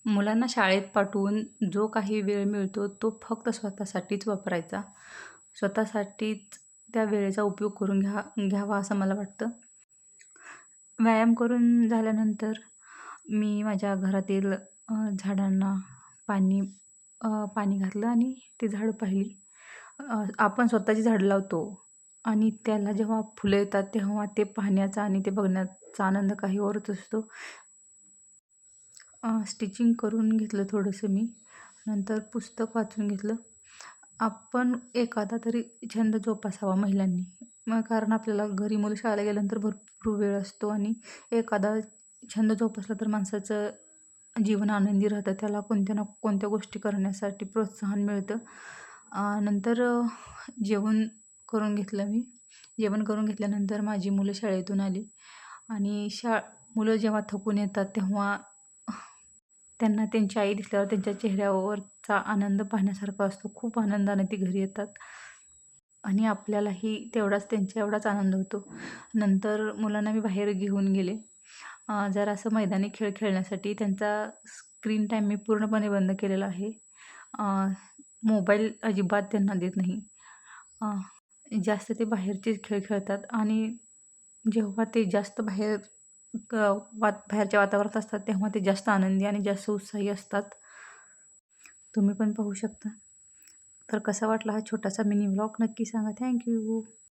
मुलांना शाळेत पाठवून जो काही वेळ मिळतो तो फक्त स्वतःसाठीच वापरायचा. स्वतःसाठीच त्या वेळेचा उपयोग करून घ्यावा असं मला वाटतं. व्यायाम करून झाल्यानंतर मी माझ्या घरातील झाडांना पाणी पाणी घातलं आणि ती झाडं पाहिली. आपण स्वतःची झाडं लावतो आणि त्याला जेव्हा फुलं येतात तेव्हा ते पाहण्याचा आणि ते बघण्याचा आनंद काही औरच असतो. स्टिचिंग करून घेतलं थोडंसं मी. नंतर पुस्तक वाचून घेतलं. आपण एखादा तरी छंद जोपासावा महिलांनी. मग कारण आपल्याला घरी मुलं शाळेला गेल्यानंतर भरपूर वेळ असतो आणि एखादा छंद जोपासला तर माणसाचं जीवन आनंदी राहतं. त्याला कोणत्या ना कोणत्या गोष्टी करण्यासाठी प्रोत्साहन मिळतं. नंतर जेवण करून घेतलं मी. जेवण करून घेतल्यानंतर माझी मुलं शाळेतून आली आणि मुलं जेव्हा थकून येतात तेव्हा त्यांना त्यांची आई दिसल्यावर त्यांच्या चेहऱ्यावरचा आनंद पाहण्यासारखा असतो. खूप आनंदाने ती घरी येतात आणि आपल्यालाही तेवढाच त्यांच्या एवढाच आनंद होतो. नंतर मुलांना मी बाहेर घेऊन गेले. जरासं मैदानी खेळ खेळण्यासाठी. त्यांचा स्क्रीन टाईम मी पूर्णपणे बंद केलेला आहे. मोबाईल अजिबात त्यांना देत नाही. जास्त ते बाहेरचेच खेळ खेळतात आणि जेव्हा ते जास्त बाहेरच्या वातावरणात असतात तेव्हा ते जास्त आनंदी आणि जास्त उत्साही असतात. तुम्ही पण पाहू शकता. तर कसा वाटला हा छोटासा मिनी व्लॉग नक्की सांगा. Thank you.